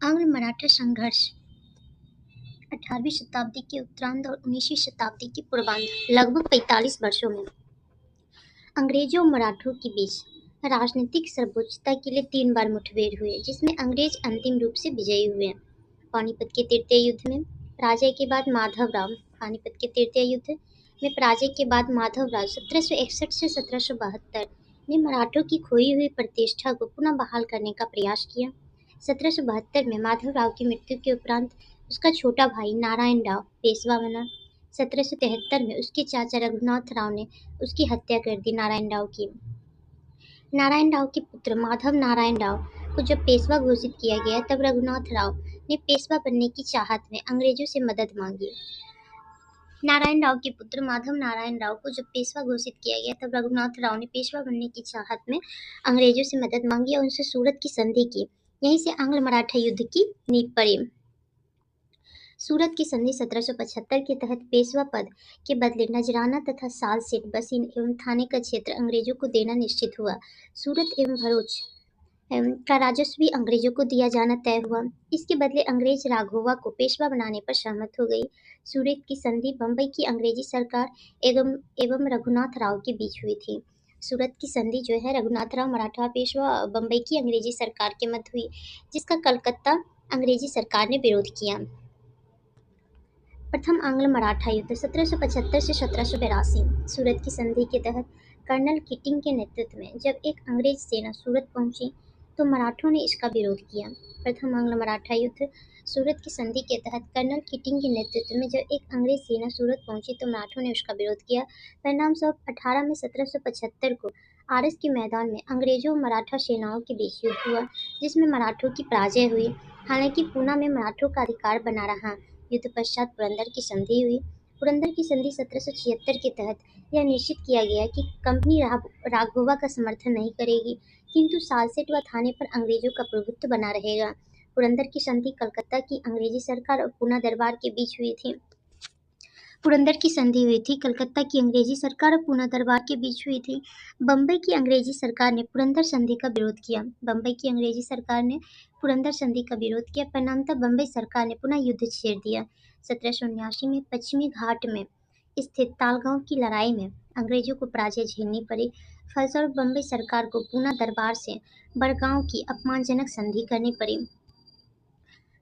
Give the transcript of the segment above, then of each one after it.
आंग्ल मराठा संघर्ष 18वीं शताब्दी के उत्तरार्ध और 19वीं शताब्दी के पूर्वार्ध लगभग 45 वर्षों में अंग्रेजों और मराठों के बीच राजनीतिक सर्वोच्चता के लिए 3 बार मुठभेड़ हुए, जिसमें अंग्रेज अंतिम रूप से विजयी हुए। पानीपत के तृतीय युद्ध में पराजय के बाद माधवराव पानीपत के तृतीय युद्ध में पराजय के बाद माधवराव 1761 से 1772 ने मराठों की खोई हुई प्रतिष्ठा को पुनः बहाल करने का प्रयास किया। 1772 में माधवराव की मृत्यु के उपरांत उसका छोटा भाई नारायण राव पेशवा बना। 1773 में उसके चाचा रघुनाथ राव ने उसकी हत्या कर दी। नारायण राव के पुत्र माधव नारायण राव को जब पेशवा घोषित किया गया, तब रघुनाथ राव ने पेशवा बनने की चाहत में अंग्रेजों से मदद मांगी। नारायण राव के पुत्र माधव नारायण राव को जब पेशवा घोषित किया गया, तब रघुनाथ राव ने पेशवा बनने की चाहत में अंग्रेजों से मदद मांगी और उनसे सूरत की संधि की। यहीं से आंग्ल मराठा युद्ध की नींव पड़ी। सूरत की संधि 1775 के तहत पेशवा पद के बदले नजराना तथा सालसेट, बसीन एवं थाने का क्षेत्र अंग्रेजों को देना निश्चित हुआ। सूरत एवं भरूच का राजस्व भी अंग्रेजों को दिया जाना तय हुआ। इसके बदले अंग्रेज राघोवा को पेशवा बनाने पर सहमत हो गई। सूरत की संधि बम्बई की अंग्रेजी सरकार एवं रघुनाथ राव के बीच हुई थी। सूरत की संधि जो है रघुनाथ राव मराठा पेशवा बम्बई की अंग्रेजी सरकार के मध्य हुई, जिसका कलकत्ता अंग्रेजी सरकार ने विरोध किया। प्रथम आंग्ल मराठा युद्ध 1775 से 1782। सूरत की संधि के तहत कर्नल कीटिंग के नेतृत्व में जब एक अंग्रेज सेना सूरत पहुंची, तो मराठों ने इसका विरोध किया। प्रथम आंग्ल मराठा युद्ध सूरत की संधि के तहत कर्नल कीटिंग के नेतृत्व में जब एक अंग्रेज सेना सूरत पहुंची, तो मराठों ने उसका विरोध किया। परिणामस्वरूप 18 मई 1775 को आरस के मैदान में अंग्रेजों और मराठा सेनाओं के बीच युद्ध हुआ, जिसमें मराठों की पराजय हुई। हालांकि पूना में मराठों का अधिकार बना रहा। युद्ध पश्चात पुरंदर की संधि हुई। पुरंदर की संधि 1776 के तहत यह निश्चित किया गया कि कंपनी राघोवा का समर्थन नहीं करेगी, किंतु सालसेट व थाने पर अंग्रेजों का प्रभुत्व बना रहेगा। पुरंदर की संधि कलकत्ता की अंग्रेजी सरकार और पूना दरबार के बीच हुई थी। पुरंदर की संधि हुई थी कलकत्ता की अंग्रेजी सरकार और पूना दरबार के बीच हुई थी। बम्बई की अंग्रेजी सरकार ने पुरंदर संधि का विरोध किया। बम्बई की अंग्रेजी सरकार ने पुरंदर संधि का विरोध किया। परिणामतः बम्बई सरकार ने पुनः युद्ध छेड़ दिया। 1779 में पश्चिमी घाट में स्थित तालगांव की लड़ाई में अंग्रेजों को पराजय झेलनी पड़ी। फलस्वरूप बम्बई सरकार को पूना दरबार से बड़गांव की अपमानजनक संधि करनी पड़ी।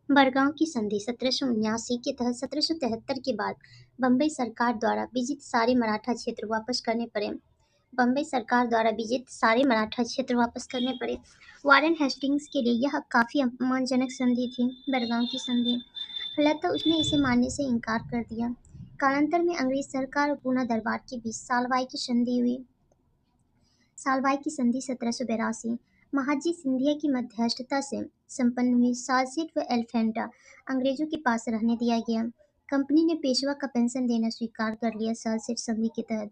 बड़गांव की संधि 1779 के तहत 1773 के बाद बम्बई सरकार द्वारा विजित सारे मराठा क्षेत्र वापस करने पड़े। वारेन हेस्टिंग्स के लिए यह काफी अपमानजनक संधि थी। बड़गांव की संधि फलतः उसने इसे मानने से इनकार कर दिया। कालांतर में अंग्रेज सरकार और पूना दरबार के बीच सालवाई की संधि हुई। सालवाई की संधि 1782 महाजी सिंधिया की मध्यस्थता से संपन्न हुई। सालसेट व एलिफेंटा अंग्रेजों के पास रहने दिया गया। कंपनी ने पेशवा का पेंशन देना स्वीकार कर लिया। सालसेट संधि के तहत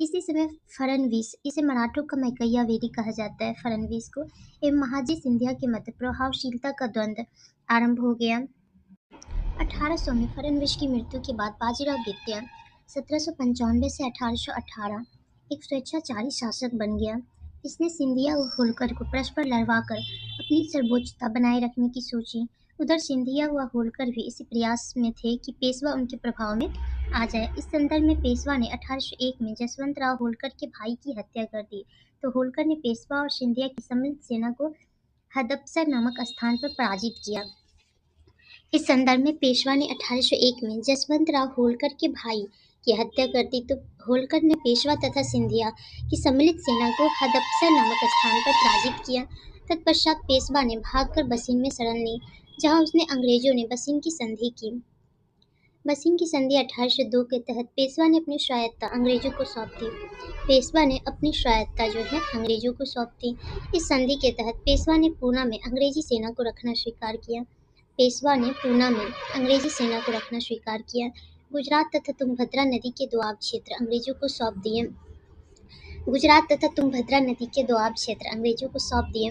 इसी समय फड़नवीस, इसे मराठों का मैकैया वेरी कहा जाता है, फड़नवीस को एवं महाजी सिंधिया के मध्य प्रभावशीलता का द्वंद्व आरंभ हो गया। 1800 में फड़नवीस की मृत्यु के बाद बाजीराव द्वितीय 1795 से 1818 एक स्वेच्छाचारी शासक बन गया। इसने सिंधिया व होलकर को परस्पर लड़वाकर अपनी सर्वोच्चता बनाए रखने की सोची। उधर सिंधिया व होलकर भी इसी प्रयास में थे कि पेशवा उनके प्रभाव में आ जाए। इस संदर्भ में पेशवा ने 1801 में जसवंतराव होलकर के भाई की हत्या कर दी, तो होलकर ने पेशवा और सिंधिया की सम्मिलित सेना को हडपसर नामक स्थान पर पराजित किया। इस संदर्भ में पेशवा ने 1801 में जसवंतराव होलकर के भाई की हत्या कर दी, तो होलकर ने पेशवा तथा सिंधिया की सम्मिलित सेना को हडपसर नामक स्थान पर पराजित किया। तत्पश्चात पेशवा ने भागकर बसीन में शरण ली, जहां उसने अंग्रेजों ने बसीन की संधि की। बसीन की संधि 1802 के तहत पेशवा ने अपनी स्वायत्ता अंग्रेजों को सौंप दी। इस संधि के तहत पेशवा ने पूना में अंग्रेजी सेना को रखना स्वीकार किया। गुजरात तथा तुंगभद्रा नदी के दोआब क्षेत्र अंग्रेजों को सौंप दिए।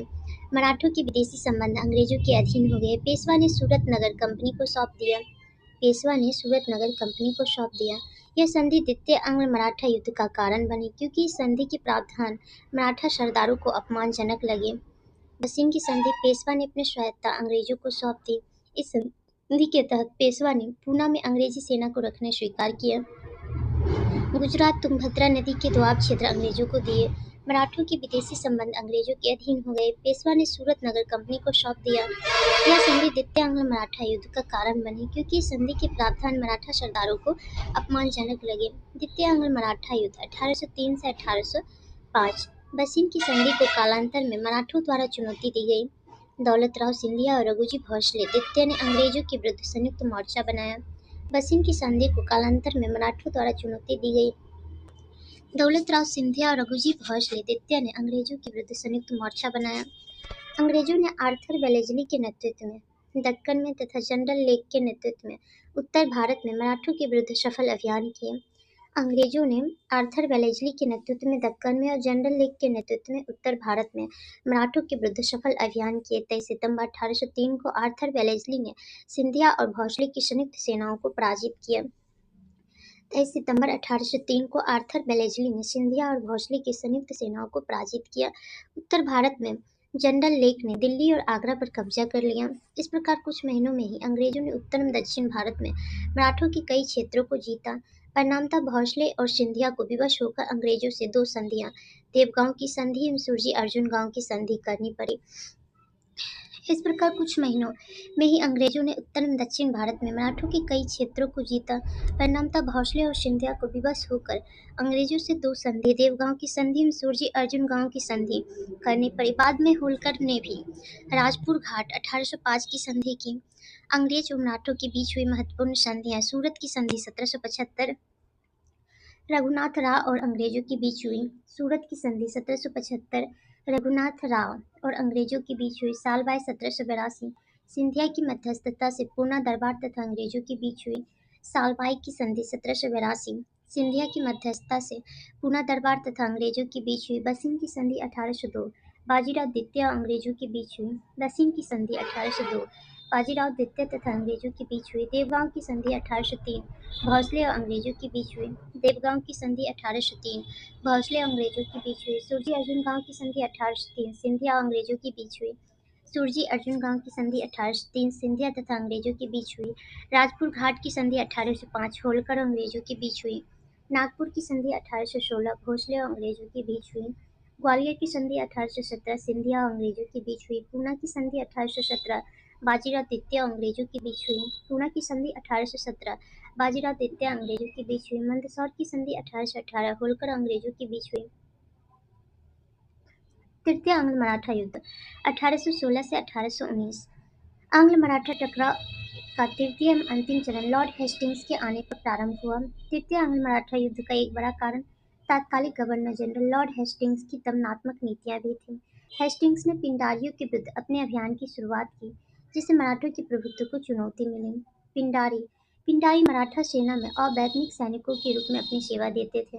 मराठों के विदेशी संबंध अंग्रेजों के अधीन हो गए। पेशवा ने सूरत नगर कंपनी को सौंप दिया। यह संधि द्वितीय आंग्ल मराठा युद्ध का कारण बनी, क्योंकि इस संधि के प्रावधान मराठा सरदारों को अपमानजनक लगे। बसिन की संधि पेशवा ने अपनी स्वायत्तता अंग्रेजों को सौंप दी। इस संधि के तहत पेशवा ने पूना में अंग्रेजी सेना को रखने स्वीकार किया। गुजरात तुंगभद्रा नदी के दोआब क्षेत्र अंग्रेजों को दिए। मराठों के विदेशी संबंध अंग्रेजों के अधीन हो गए। पेशवा ने सूरत नगर कंपनी को सौंप दिया। यह संधि द्वितीय आंग्ल मराठा युद्ध का कारण बनी, क्योंकि इस संधि के प्रावधान मराठा सरदारों को अपमानजनक लगे। द्वितीय आंग्ल मराठा युद्ध 1803 से 1805। बसिन की संधि को कालांतर में मराठों द्वारा चुनौती दी गई। दौलतराव सिंधिया और रघुजी भोसले द्वितीय ने अंग्रेजों के विरुद्ध संयुक्त मोर्चा बनाया। बसिन की संधि को कालांतर में मराठों द्वारा चुनौती दी गई। दौलतराव सिंधिया और रघुजी भोसले द्वितीय ने अंग्रेजों के विरुद्ध संयुक्त मोर्चा बनाया। अंग्रेजों ने आर्थर वेलेस्ली के नेतृत्व में दक्कन में तथा जनरल लेक के नेतृत्व में उत्तर भारत में मराठों के विरुद्ध सफल अभियान किए। अंग्रेजों ने आर्थर वेलेस्ली के नेतृत्व में दक्कन में और जनरल लेक के नेतृत्व में उत्तर भारत में मराठों के विरुद्ध सफल अभियान किए। 23 सितंबर 1803 को आर्थर वेलेस्ली ने सिंधिया और भोसले की संयुक्त सेनाओं को पराजित किया। 23 सितंबर 1803 को आर्थर वेलेस्ली ने सिंधिया और भोसले की संयुक्त सेनाओं को पराजित किया। उत्तर भारत में जनरल लेक ने दिल्ली और आगरा पर कब्जा कर लिया। इस प्रकार कुछ महीनों में ही अंग्रेजों ने उत्तर और दक्षिण भारत में मराठों के कई क्षेत्रों को जीता। परिणामतः भोसले और सिंधिया को विवश होकर अंग्रेजों से दो संधियां, देवगांव की संधि एवं सुरजी अर्जुन गांव की संधि करनी पड़ी। इस प्रकार कुछ महीनों में ही अंग्रेजों ने उत्तर एवं दक्षिण भारत में मराठों के कई क्षेत्रों को जीता। परिणामतः भोसले और सिंधिया को विवश होकर अंग्रेजों से दो संधि, देवगांव की संधि एवं सुरजी अर्जुन गांव की संधि करनी पड़ी। बाद में होलकर ने भी राजपुर घाट 1805 की संधि की। अंग्रेज और मराठों के बीच हुई महत्वपूर्ण संधियां: सूरत की संधि 1775, रघुनाथ राव और अंग्रेजों के बीच हुई। सूरत की संधि 1775 रघुनाथ राव और अंग्रेजों के बीच हुई। सालबाई 1782 सिंधिया की मध्यस्थता से पूना दरबार तथा अंग्रेजों के बीच हुई। सालबाई की संधि 1782 सिंधिया की मध्यस्थता से पूना दरबार तथा अंग्रेजों के बीच हुई। बसिन की संधि 1802 बाजीराव द्वितीय अंग्रेजों के बीच हुई। बसिन की संधि 1802 बाजीराव द्वितीय तथा अंग्रेजों के बीच हुई। देवगांव की संधि 1803 भोसले और अंग्रेजों के बीच हुई। देवगांव की संधि 1803 भोसले और अंग्रेजों के बीच हुई। सुरजी अर्जुन गांव की संधि 1803 सिंधिया और अंग्रेजों के बीच हुई। सुरजी अर्जुन गांव की संधि 1803 सिंधिया तथा अंग्रेजों के बीच हुई। राजपुर घाट की संधि 1805 होलकर और अंग्रेजों के बीच हुई। नागपुर की संधि 1816 भोसले और अंग्रेजों के बीच हुई। ग्वालियर की संधि 1817 सिंधिया और अंग्रेजों के बीच हुई। पूना की संधि 1817 बाजीराव द्वितीय और अंग्रेजों के बीच हुई। पूना की संधि 1817 बाजीराव द्वितीय अंग्रेजों के बीच हुई। मंदसौर की संधि 1818 होलकर अंग्रेजों के बीच हुई। तृतीय आंग्ल मराठा युद्ध 1816 से 1819। आंग्ल मराठा टकराव का तृतीय एवं अंतिम चरण लॉर्ड हेस्टिंग्स के आने पर प्रारंभ हुआ। तृतीय आंग्ल मराठा युद्ध का एक बड़ा कारण तात्कालिक गवर्नर जनरल लॉर्ड हेस्टिंग्स की दमनात्मक नीतियां भी थीं। हेस्टिंग्स ने पिंडारियों के विरुद्ध अपने अभियान की शुरुआत की, जिससे मराठों के प्रभुत्व को चुनौती मिली। पिंडारी पिंडारी मराठा सेना में अवैतनिक सैनिकों के रूप में अपनी सेवा देते थे।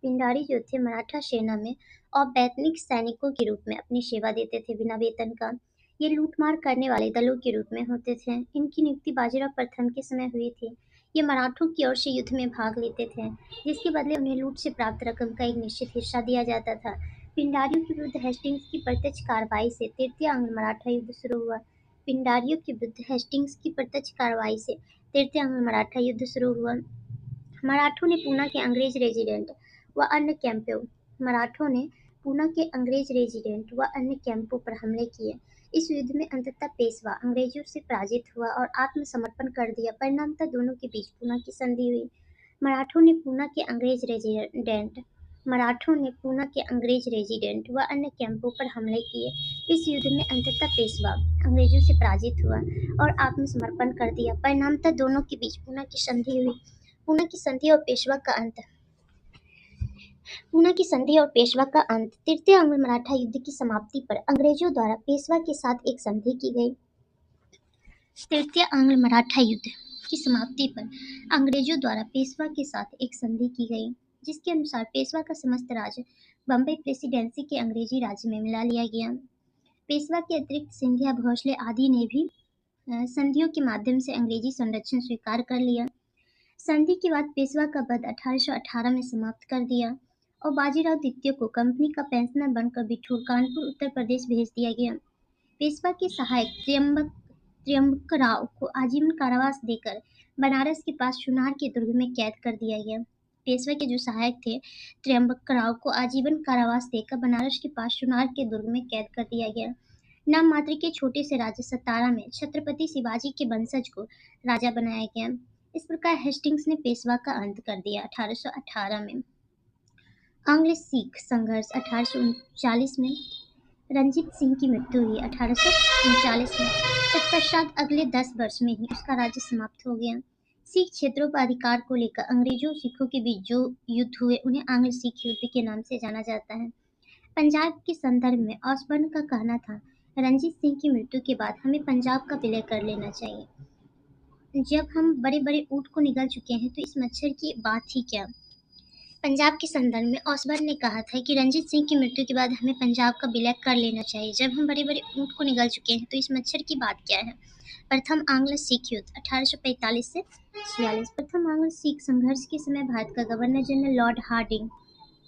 पिंडारी जो थे मराठा सेना में अवैतनिक सैनिकों के रूप में अपनी सेवा देते थे बिना वेतन का। ये लूटमार करने वाले दलों के रूप में होते थे। इनकी नियुक्ति बाजीराव प्रथम के समय हुई थी। ये मराठों की ओर से युद्ध में भाग लेते थे, जिसके बदले उन्हें लूट से प्राप्त रकम का एक निश्चित हिस्सा दिया जाता था। पिंडारियों के विरुद्ध हेस्टिंग्स की प्रत्यक्ष कार्रवाई से तृतीय आंग्ल मराठा युद्ध शुरू हुआ। पिंडारियों के विरुद्ध हेस्टिंग्स की प्रत्यक्ष कार्रवाई से तृतीय आंग्ल मराठा युद्ध शुरू हुआ। मराठों ने पूना के अंग्रेज रेजिडेंट व अन्य कैंपों मराठों ने पूना के अंग्रेज रेजिडेंट व अन्य कैंपों पर हमले किए। इस युद्ध में अंततः पेशवा अंग्रेजों से पराजित हुआ और आत्मसमर्पण कर दिया। परिणामतः दोनों के बीच पूना की संधि हुई। मराठों ने पूना के अंग्रेज रेजिडेंट व अन्य कैंपों पर हमले किए। इस युद्ध में अंततः पेशवा अंग्रेजों से पराजित हुआ और आत्मसमर्पण कर दिया। परिणामतः दोनों के बीच पूना की संधि हुई। पूना की संधि और पेशवा का अंत पूना की संधि और पेशवा का अंत तृतीय आंग्ल मराठा युद्ध की समाप्ति पर अंग्रेजों द्वारा पेशवा के साथ एक संधि की गई। तृतीय आंग्ल मराठा युद्ध की समाप्ति पर अंग्रेजों द्वारा पेशवा के साथ एक संधि की गई, जिसके अनुसार पेशवा का समस्त राज्य बम्बई प्रेसिडेंसी के अंग्रेजी राज्य में मिला लिया गया। पेशवा के अतिरिक्त सिंधिया, भोसले आदि ने भी संधियों के माध्यम से अंग्रेजी संरक्षण स्वीकार कर लिया। संधि के बाद पेशवा का पद 1818 में समाप्त कर दिया और बाजीराव द्वितीय को कंपनी का पेंशनर बनकर बिठूर कानपुर उत्तर प्रदेश भेज दिया गया। पेशवा के सहायक त्र्यंबकराव को आजीवन कारावास देकर बनारस के पास चुनार के दुर्ग में कैद कर दिया गया। पेशवा के जो सहायक थे त्र्यंबकराव को आजीवन कारावास देकर बनारस के पास चुनार के दुर्ग में कैद कर दिया गया। नाम मात्र के छोटे से राज्य सतारा में छत्रपति शिवाजी के वंशज को राजा बनाया गया। इस प्रकार हेस्टिंग्स ने पेशवा का अंत कर दिया। 1818 में आंग्ल सिख संघर्ष 1839 में रंजीत सिंह की मृत्यु हुई 1839 में। तत्पश्चात अगले 10 वर्ष में ही उसका राज्य समाप्त हो गया। सिख क्षेत्रों पर अधिकार को लेकर अंग्रेजों और सिखों के बीच जो युद्ध हुए उन्हें आंग्ल सिख युद्ध के नाम से जाना जाता है। पंजाब के संदर्भ में ऑसबर्न का कहना था, रंजीत सिंह की मृत्यु के बाद हमें पंजाब का विलय कर लेना चाहिए। जब हम बड़े बड़े ऊँट को निगल चुके हैं तो इस मच्छर की बात ही क्या। पंजाब के संदर्भ में ऑसबर्न ने कहा था कि रंजीत सिंह की मृत्यु के बाद हमें पंजाब का विलय कर लेना चाहिए। जब हम बड़े बड़े ऊँट को निगल चुके हैं तो इस मच्छर की बात क्या है। प्रथम आंग्ल सिख युद्ध 1845 से 46। प्रथम आंग्ल सिख संघर्ष के समय भारत का governor general lord Hardinge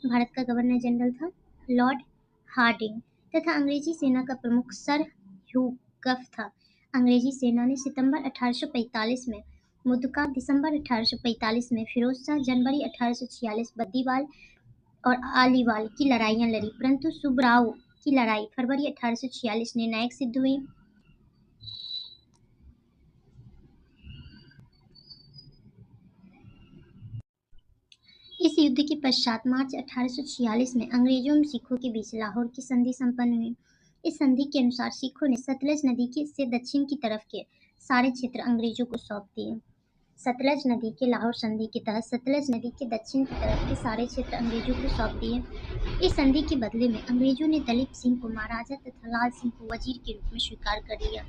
Bharat का गवर्नर जनरल था लॉर्ड हार्डिंग तथा अंग्रेजी सेना का प्रमुख सर ह्यू गफ था। अंग्रेजी सेना ने सितंबर 1845 में मुद्का, दिसंबर 1845 में फिरोज शाह, जनवरी 1846 बद्दीवाल और आलीवाल की लड़ाइयां लड़ी, परंतु सुबराव की लड़ाई फरवरी 1846 निर्णायक सिद्ध हुई। इस युद्ध के पश्चात मार्च 1846 में अंग्रेजों और सिखों के बीच लाहौर की संधि संपन्न हुई। इस संधि के अनुसार सिखों ने सतलज नदी के से दक्षिण की तरफ के सारे क्षेत्र अंग्रेजों को सौंप दिए। सतलज नदी के लाहौर संधि के तहत सतलज नदी के दक्षिण की तरफ के सारे क्षेत्र अंग्रेजों को सौंप दिए। इस संधि के बदले में अंग्रेजों ने दलीप सिंह को महाराजा तथा लाल सिंह को वजीर के रूप में स्वीकार कर लिया।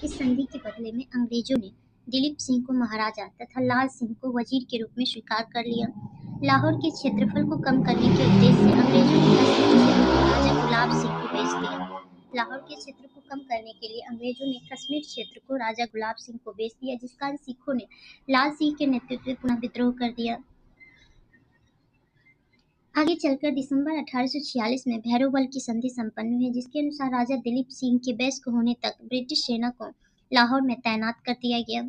इस संधि के बदले में अंग्रेजों ने दिलीप सिंह को महाराजा तथा लाल सिंह को वजीर के रूप में स्वीकार कर लिया। लाहौर के क्षेत्रफल को कम करने के उद्देश्य से अंग्रेजों ने राजा गुलाब सिंह को बेच दिया। लाहौर के क्षेत्र को कम करने के लिए अंग्रेजों ने कश्मीर क्षेत्र को राजा गुलाब सिंह को बेच दिया, जिस कारण सिखों ने लाल सिंह के नेतृत्व में पुनः विद्रोह कर दिया। आगे चलकर दिसंबर 1846 में भैरोबल की संधि संपन्न हुई, जिसके अनुसार राजा दिलीप सिंह के वयस्क होने तक ब्रिटिश सेना को लाहौर में तैनात कर दिया गया।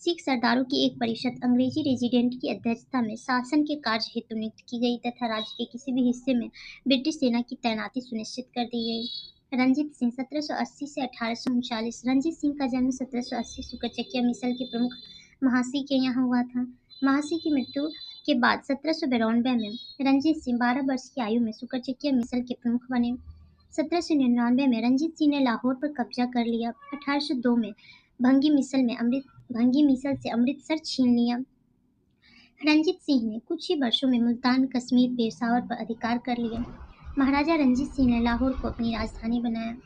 सिख सरदारों की एक परिषद अंग्रेजी रेजिडेंट की अध्यक्षता में शासन के कार्य हेतु नियुक्त की गई तथा राज्य के किसी भी हिस्से में ब्रिटिश सेना की तैनाती सुनिश्चित कर दी गई। रंजीत सिंह 1780 से 1839। रंजीत सिंह का जन्म 1780 सुकरचकिया मिसल के प्रमुख महासी के यहाँ हुआ था। महासी की मृत्यु के बाद 1792 में रंजीत सिंह 12 वर्ष की आयु में सुकरचकिया मिसल के प्रमुख बने। 1799 में रंजीत सिंह ने लाहौर पर कब्जा कर लिया। 1802 में भंगी मिसल से अमृतसर छीन लिया। रंजीत सिंह ने कुछ ही वर्षों में मुल्तान, कश्मीर, पेशावर पर अधिकार कर लिया। महाराजा रंजीत सिंह ने लाहौर को अपनी राजधानी बनाया।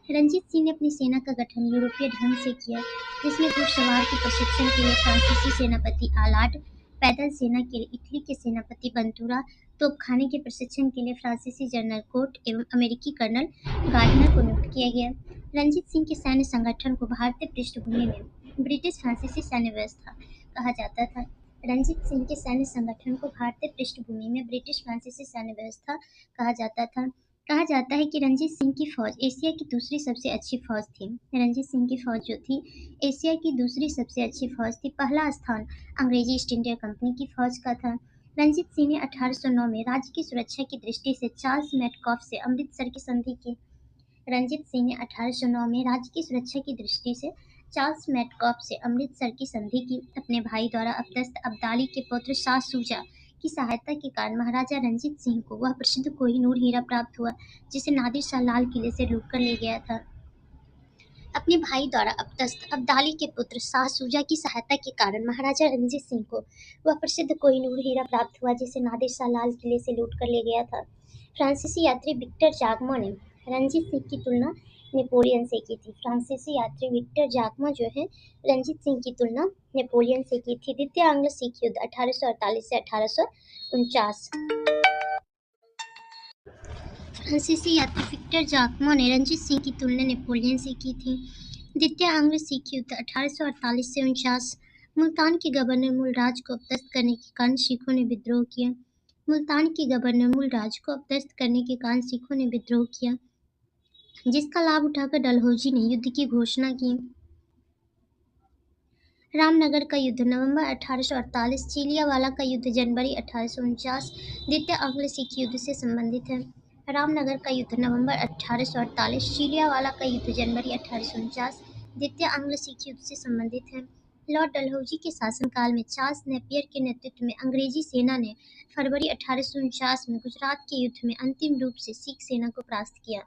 रंजीत सिंह ने अपनी सेना का गठन यूरोपीय ढंग से किया, जिसमें घुड़सवार के प्रशिक्षण के लिए फ्रांसीसी सेनापति आलाट, पैदल सेना के लिए इटली के सेनापति बंतूरा, तोपखाने के प्रशिक्षण के लिए फ्रांसीसी जनरल कोट एवं अमेरिकी कर्नल गार्डनर को नियुक्त किया गया। रंजीत सिंह के सैन्य संगठन को भारतीय पृष्ठभूमि में ब्रिटिश फ्रांसीसी सैन्य व्यवस्था कहा जाता था। रंजीत सिंह के सैन्य संगठन को भारतीय पृष्ठभूमि में ब्रिटिश फ्रांसीसी सैन्य व्यवस्था कहा जाता था। कहा जाता है कि रंजीत सिंह की फौज एशिया की दूसरी सबसे अच्छी फौज थी। रंजीत सिंह की फौज जो थी एशिया की दूसरी सबसे अच्छी फौज थी। पहला स्थान अंग्रेजी ईस्ट इंडिया कंपनी की फौज का था। रंजीत सिंह ने 1809 में राज्य की सुरक्षा की दृष्टि से चार्ल्स मैटकॉफ से अमृतसर की संधि की। रंजीत सिंह ने 1809 में राज्य की सुरक्षा की दृष्टि से चार्ल्स मैटकॉफ से अमृतसर की संधि की। अपने भाई द्वारा अपदस्थ अब्दाली के पुत्र शाह शुजा की सहायता के कारण महाराजा रंजीत सिंह को वह प्रसिद्ध कोहिनूर हीरा प्राप्त हुआ, जिसे नादिर शाह लाल किले से लूट कर ले गया था। अपने भाई द्वारा अपदस्थ अब्दाली के पुत्र शाह शुजा की सहायता के कारण महाराजा रंजीत सिंह को वह प्रसिद्ध कोहिनूर हीरा प्राप्त हुआ, जिसे नादिर शाह लाल किले से लूट कर ले गया था। फ्रांसीसी यात्री विक्टर जागमा ने रंजीत सिंह की तुलना नेपोलियन से की थी। फ्रांसीसी यात्री विक्टर जागमा जो है रंजीत सिंह की तुलना नेपोलियन से की थी। द्वितीय आंग्ल सिख युद्ध 1848 से 1849। फ्रांसीसी यात्री विक्टर जागमा ने रंजीत सिंह की तुलना नेपोलियन से की थी। द्वितीय आंग्ल सिख युद्ध 1848 से 49। मुल्तान के गवर्नर मूलराज को अपदस्थ करने के कारण सिखों ने विद्रोह किया। मुल्तान के गवर्नर मूलराज को अपदस्थ करने के कारण सिखों ने विद्रोह किया। जिसका लाभ उठाकर डलहौजी ने युद्ध की घोषणा की। रामनगर का युद्ध नवंबर 1848, चिलियावाला का युद्ध जनवरी 1849 द्वितीय अंग्ल-सिख युद्ध से संबंधित है। रामनगर का युद्ध नवंबर 1848, चिलियावाला का युद्ध जनवरी 1849 द्वितीय अंग्ल-सिख युद्ध से संबंधित है। लॉर्ड डलहौजी के शासनकाल में चार्ल्स नेपियर के नेतृत्व में अंग्रेजी सेना ने फरवरी 1849 में गुजरात के युद्ध में अंतिम रूप से सिख सेना को परास्त किया।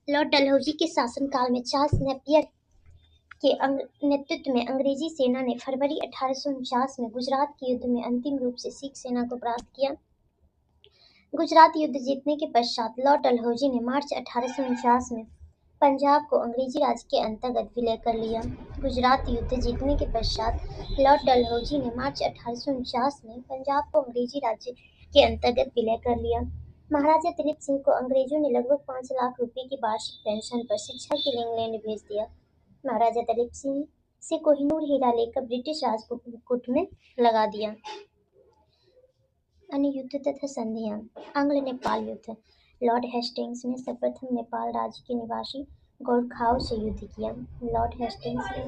लॉर्ड डलहौजी के शासनकाल में चार्ल्स नेपियर के नेतृत्व में अंग्रेजी सेना ने फरवरी 1849 में गुजरात के युद्ध में अंतिम रूप से सिख सेना को परास्त किया। गुजरात युद्ध जीतने के पश्चात लॉर्ड डलहौजी ने मार्च 1849 में पंजाब को अंग्रेजी राज के अंतर्गत विलय कर लिया। गुजरात युद्ध जीतने के पश्चात लॉर्ड डलहौजी ने मार्च 1849 में पंजाब को अंग्रेजी राज्य के अंतर्गत विलय कर लिया। महाराजा दिलीप सिंह को अंग्रेजों ने लगभग 5 लाख रुपए की वार्षिक पेंशन पर शिक्षा के लिए इंग्लैंड भेज दिया। महाराजा दलीप सिंह से कोहिनूर हीरा लेकर ब्रिटिश राजकूट में लगा दिया। अन्य युद्ध तथा संधियां। आंग्ल नेपाल युद्ध। लॉर्ड हेस्टिंग्स ने सर्वप्रथम नेपाल राज्य के निवासी गोरखाओं से युद्ध किया। लॉर्ड हेस्टिंग्स ने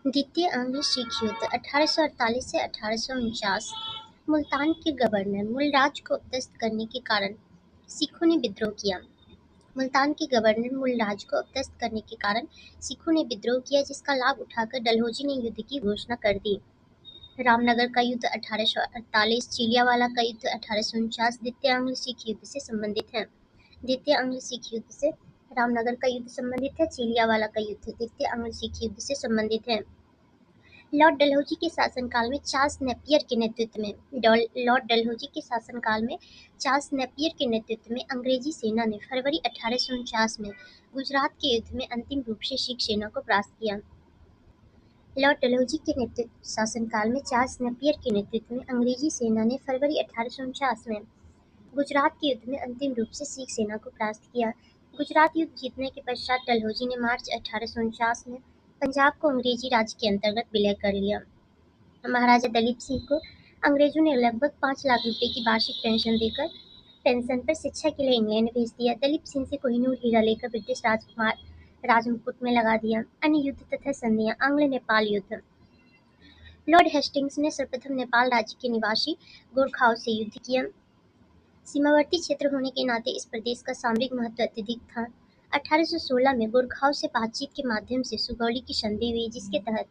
द्वितीय आंग्ल-सिख युद्ध 1848 से 1849। मुल्तान के गवर्नर मूलराज को अपदस्थ करने के कारण सिखों ने विद्रोह किया। मुल्तान के गवर्नर मूलराज को अपदस्थ करने के कारण सिखों ने विद्रोह किया, जिसका लाभ उठाकर डलहौजी ने युद्ध की घोषणा कर दी। रामनगर का युद्ध 1848, चिलियावाला का युद्ध 1849 द्वितीय आंग्ल-सिख युद्ध से संबंधित है। द्वितीय आंग्ल-सिख युद्ध से रामनगर का युद्ध संबंधित है, चिलियावाला का युद्ध द्वितीय आंग्ल-सिख युद्ध से संबंधित है। लॉर्ड डलहौजी के शासनकाल में चार्ल्स नेपियर के नेतृत्व में लॉर्ड डलहौजी के शासनकाल में चार्ल्स नेपियर के नेतृत्व में अंग्रेजी सेना ने फरवरी 1849 में गुजरात के युद्ध में अंतिम रूप से सिख सेना को परास्त किया। लॉर्ड डलहौजी के नेतृत्व शासनकाल में चार्ल्स नेपियर के नेतृत्व में अंग्रेजी सेना ने फरवरी 1849 में गुजरात के युद्ध में अंतिम रूप से सिख सेना को परास्त किया। गुजरात युद्ध जीतने के पश्चात डलहौजी ने मार्च 1849 में पंजाब को अंग्रेजी राज के अंतर्गत विलय कर लिया। महाराजा दलीप सिंह को अंग्रेजों ने लगभग 5 लाख रुपए की वार्षिक पेंशन देकर पेंशन पर शिक्षा के लिए इंग्लैंड भेज दिया। दलीप सिंह से कोहिनूर हीरा लेकर ब्रिटिश राजमुकुट में लगा दिया। अन्य युद्ध तथा संधियां। आंग्ल नेपाल युद्ध। लॉर्ड हेस्टिंग्स ने सर्वप्रथम नेपाल राज्य के निवासी गोरखाओं से युद्ध किया। सीमावर्ती क्षेत्र होने के नाते इस प्रदेश का सामरिक महत्व अत्यधिक था। 1816 में गोरखाओं से बातचीत के माध्यम से सुगौली की संधि हुई, जिसके तहत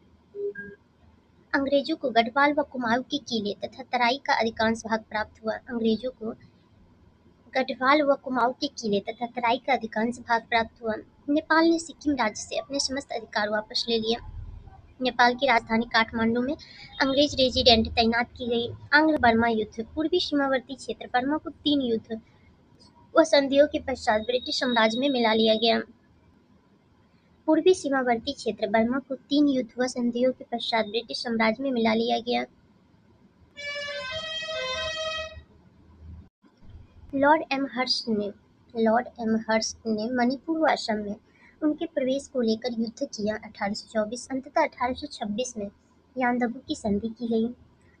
अंग्रेजों को गढ़वाल व कुमाऊं के किले तथा तराई का अधिकांश भाग प्राप्त हुआ। अंग्रेजों को गढ़वाल व कुमाऊं के किले तथा तराई का अधिकांश भाग प्राप्त हुआ। नेपाल ने सिक्किम राज्य से अपने समस्त अधिकार वापस ले लिए। नेपाल की राजधानी काठमांडू में अंग्रेज रेजिडेंट तैनात की गई। आंग्ल बर्मा युद्ध। पूर्वी सीमावर्ती क्षेत्र बर्मा को 3 युद्ध व संधियों के पश्चात ब्रिटिश साम्राज्य में मिला लिया गया। पूर्वी सीमावर्ती क्षेत्र बर्मा को 3 युद्ध व संधियों के पश्चात ब्रिटिश साम्राज्य में मिला लिया गया। लॉर्ड एम हर्स्ट ने मणिपुर व असम में उनके प्रवेश को लेकर युद्ध किया। 1824 अंततः 1826 में यानदबू की संधि की गई।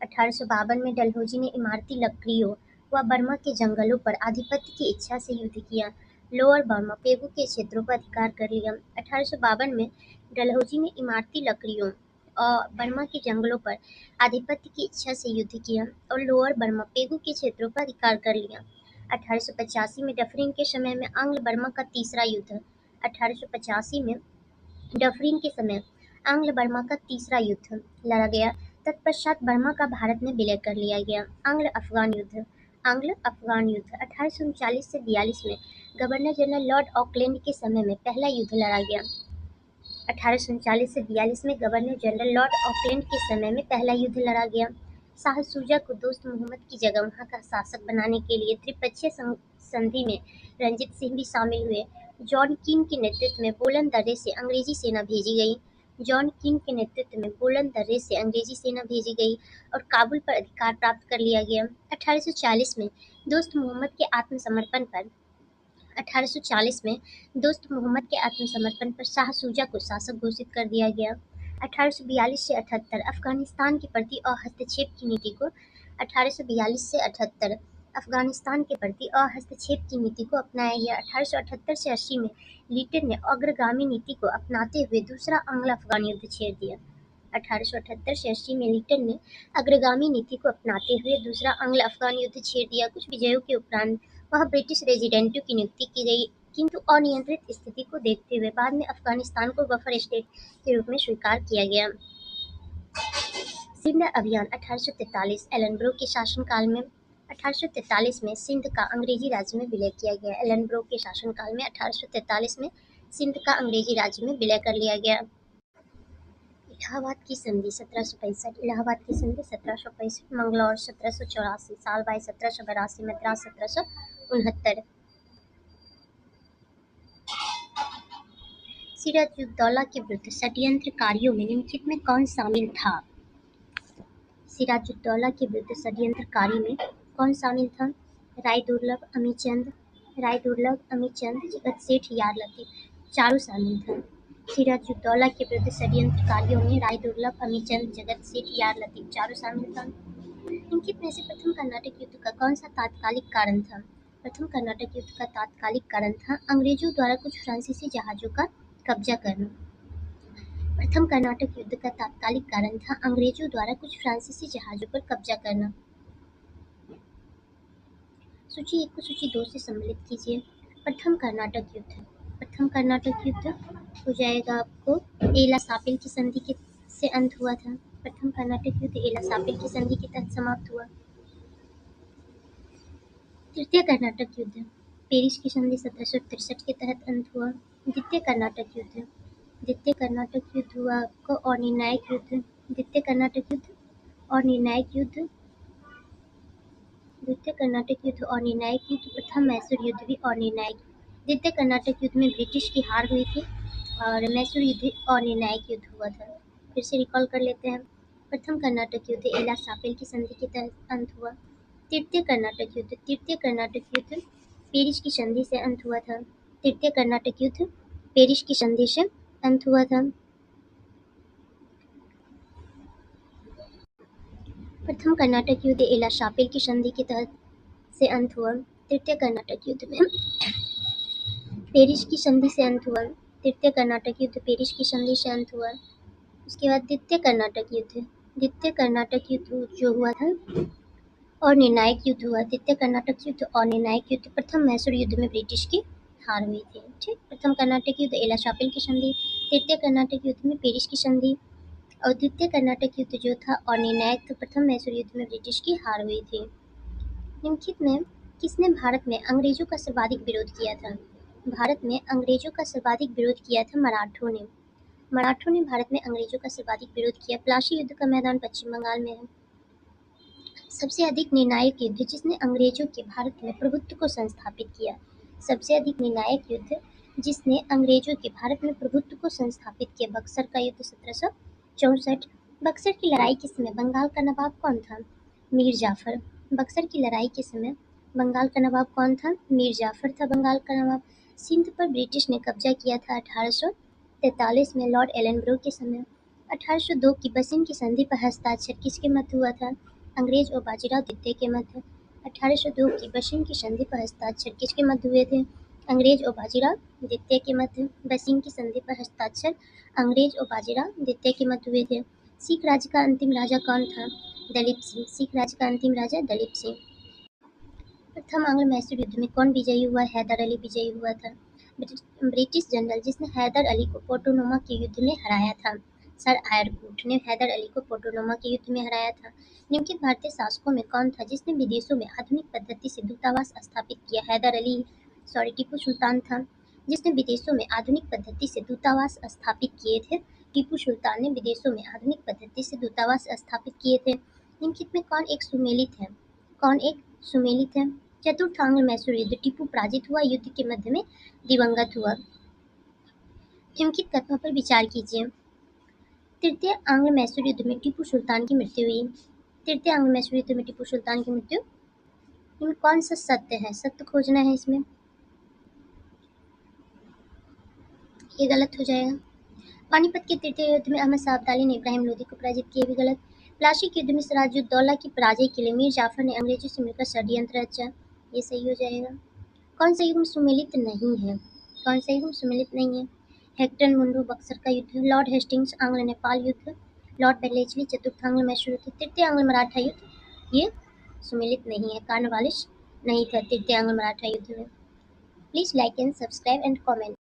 1852 में डलहौजी ने इमारती लकड़ियों व बर्मा के जंगलों पर आधिपत्य की इच्छा से युद्ध किया। लोअर बर्मा पेगू के क्षेत्रों पर अधिकार कर लिया। 1852 में डलहौजी ने इमारती लकड़ियों और बर्मा के जंगलों पर आधिपत्य की इच्छा से युद्ध किया और लोअर बर्मा पेगू के क्षेत्रों पर अधिकार कर लिया। 1885 में डफरिन के समय में आंग्ल बर्मा का तीसरा युद्ध। 1885 में डफरिन के समय आंग्ल बर्मा का तीसरा युद्ध लड़ा गया। तत्पश्चात बर्मा का भारत में विलय कर लिया गया। आंग्ल अफगान युद्ध। 1839 से 42 में गवर्नर जनरल लॉर्ड ऑकलैंड के समय में पहला युद्ध लड़ा गया। 1839 से 42 में गवर्नर जनरल लॉर्ड ऑकलैंड के समय में पहला युद्ध लड़ा गया। शाह शुजा को दोस्त मोहम्मद की जगह वहां का शासक बनाने के लिए त्रिपक्षीय संधि में रंजीत सिंह भी शामिल हुए। जॉन कीन के नेतृत्व में बोलन दर्रे से अंग्रेजी सेना भेजी गई। जॉन कीन के नेतृत्व में बोलन दर्रे से अंग्रेजी सेना भेजी गई और काबुल पर अधिकार प्राप्त कर लिया गया। 1840 में दोस्त मोहम्मद के आत्मसमर्पण पर शाह शुजा को शासक घोषित कर दिया गया। 1842 से 78 अफगानिस्तान के प्रति हस्तक्षेप की नीति को 1842 से 78 अफगानिस्तान के प्रति अहस्तक्षेप की नीति को अपनाया गया। 1878 से 80 में लिटन ने अग्रगामी नीति को अपनाते हुए दूसरा एंग्लो-अफगान युद्ध छेड़ दिया। 1878 से 80 में लिटन ने अग्रगामी नीति को अपनाते हुए दूसरा एंग्लो-अफगान युद्ध छेड़ दिया। कुछ विजयों के उपरांत वहां ब्रिटिश रेजिडेंटों की नियुक्ति की गई, किंतु अनियंत्रित स्थिति को देखते हुए बाद में अफगानिस्तान को बफर स्टेट के रूप में स्वीकार किया गया। सिंध अभियान 1843 एलन ब्रो के शासनकाल में 1843 में सिंध का अंग्रेजी राज्य में विलय किया गया। एलन ब्रो के शासनकाल में 1843 में सिंध का अंग्रेजी राज्य में विलय कर लिया गया। इलाहाबाद की संधि 1765 इलाहाबाद की संधि 1765 मंगलौर 1784 सालबाई 1782 मद्रास 1769 सिराजुद्दौला के विरुद्ध षड्यंत्रकारियों में निम्नलिखित में कौन शामिल था? सिराजुद्दौला के विरुद्ध षड्यंत्रकारी में कौन शामिल था? राय दुर्लभ, अमीचंद, जगत सेठ, यार लतीफ, चारों शामिल थे। सिराजुद्दौला के विरुद्ध षड्यंत्रकारियों में राय दुर्लभ, अमीचंद, जगत सेठ, यार लतीफ, चारों शामिल थे। निम्नलिखित में से प्रथम कर्नाटक युद्ध का कौन सा तात्कालिक कारण था? प्रथम कर्नाटक युद्ध का तात्कालिक कारण था अंग्रेजों द्वारा कुछ फ्रांसीसी जहाजों का कब्जा करना। प्रथम कर्नाटक युद्ध का तात्कालिक कारण था अंग्रेजों द्वारा कुछ फ्रांसीसी जहाजों पर कब्जा करना। सूची 1 को सूची 2 से सम्मिलित कीजिए। प्रथम कर्नाटक युद्ध हो जाएगा आपको एला सापिल की संधि के से अंत हुआ था। प्रथम कर्नाटक युद्ध एला सापिल की संधि के तहत समाप्त हुआ। तृतीय कर्नाटक युद्ध पेरिस की संधि 1763 के तहत अंत हुआ। द्वितीय कर्नाटक युद्ध हुआ आपको और निर्णायक युद्ध। द्वितीय कर्नाटक युद्ध और निर्णायक युद्ध प्रथम मैसूर युद्ध भी और निर्णायक। द्वितीय कर्नाटक युद्ध में ब्रिटिश की हार हुई थी और मैसूर युद्ध और निर्णायक युद्ध हुआ था। फिर से रिकॉल कर लेते हैं। प्रथम कर्नाटक युद्ध एला सापिल की संधि के तहत अंत हुआ। तृतीय कर्नाटक युद्ध पेरिस की संधि से अंत हुआ था। तृतीय कर्नाटक युद्ध पेरिस की संधि से अंत हुआ था। प्रथम कर्नाटक युद्ध एला सापिल की संधि के तहत से अंत हुआ। तृतीय कर्नाटक युद्ध में पेरिस की संधि से अंत हुआ। तृतीय कर्नाटक युद्ध पेरिस की संधि से अंत हुआ। उसके बाद द्वितीय कर्नाटक युद्ध जो हुआ था और निर्णायक युद्ध हुआ। द्वितीय कर्नाटक युद्ध और निर्णायक युद्ध प्रथम मैसूर युद्ध में ब्रिटिश की हार हुई थी। ठीक, प्रथम कर्नाटक युद्ध एला सापिल की संधि, तृतीय कर्नाटक युद्ध में पेरिस की संधि और द्वितीय कर्नाटक युद्ध जो था और निर्णायक तो प्रथम मैसूर युद्ध में ब्रिटिश की हार हुई थी। निम्नलिखित में किसने भारत में अंग्रेजों का सर्वाधिक विरोध किया था? भारत में अंग्रेजों का सर्वाधिक विरोध किया था मराठों ने भारत में अंग्रेजों का सर्वाधिक विरोध किया। प्लासी युद्ध का मैदान पश्चिम बंगाल में है। सबसे अधिक निर्णायक युद्ध जिसने अंग्रेजों के भारत में प्रभुत्व को संस्थापित किया। सबसे अधिक निर्णायक युद्ध जिसने अंग्रेजों के भारत में प्रभुत्व को संस्थापित किया। बक्सर का युद्ध 1764। बक्सर की लड़ाई के समय बंगाल का नवाब कौन था? मीर जाफर। बक्सर की लड़ाई के समय बंगाल का नवाब कौन था? मीर जाफर था बंगाल का नवाब। सिंध पर ब्रिटिश ने कब्जा किया था 1843 में लॉर्ड एलन ब्रो के समय। 1802 की बसिन की संधि पर हस्ताक्षर किसके मध्य हुआ था? अंग्रेज और बाजीराव द्वितीय के मध्य। 1802 की बसिन की संधि पर हस्ताक्षर किसके मध्य हुए थे? अंग्रेज और बाजीराव द्वितीय के मध्य। बसिन की संधि पर हस्ताक्षर अंग्रेज और बाजीराव द्वितीय के मध्य हुए थे। सिख राज्य का अंतिम राजा कौन था? दलीप सिंह। सिख राज्य का अंतिम राजा दलीप सिंह। प्रथम आंग्ल मैसूर युद्ध में कौन विजयी हुआ? हैदर अली विजयी हुआ था। ब्रिटिश जनरल जिसने हैदर अली को पोर्टोनोमा के युद्ध में हराया था। सर आयरकूट ने हैदर अली को पोर्टोनोमा के युद्ध में हराया था। निम्नलिखित भारतीय शासकों में कौन था जिसने विदेशों में आधुनिक पद्धति से दूतावास स्थापित किया? टीपू सुल्तान था जिसने विदेशों में आधुनिक पद्धति से दूतावास स्थापित किए थे। टीपू सुल्तान ने विदेशों में आधुनिक पद्धति से दूतावास स्थापित किए थे। निम्नलिखित में कौन एक सुमेलित है? चतुर्थ आंग्ल मैसूर युद्ध टीपू पराजित हुआ, युद्ध के मध्य में दिवंगत हुआ। निम्नलिखित कथनों पर विचार कीजिए। तृतीय आंग्ल मैसूर युद्ध में टीपू सुल्तान की मृत्यु हुई। तृतीय आंग्ल मैसूर युद्ध में टीपू सुल्तान की मृत्यु। इनमें कौन सा सत्य है? सत्य खोजना है इसमें। ये गलत हो जाएगा। पानीपत के तृतीय युद्ध में अहमद शाह अब्दाली ने इब्राहिम लोदी को पराजित किया, भी गलत। प्लासी के युद्ध में सिराजुद्दौला की पराजय के लिए मीर जाफर ने अंग्रेजों से मिलकर षड्यंत्र रचा। ये सही हो जाएगा। कौन सा युग में सुमेलित नहीं है? कौन सा युग में सुमेलित नहीं है? हेक्टर मुंडू बक्सर का युद्ध, लॉर्ड हेस्टिंग्स आंग्ल नेपाल युद्ध, लॉर्ड बेलेजली चतुर्थ आंग्ल मैसूर युद्ध, तृतीय आंग्ल मराठा युद्ध, ये सुमेलित नहीं है। कार्नवालिस नहीं था तृतीय आंग्ल मराठा युद्ध में। Please like and subscribe and comment.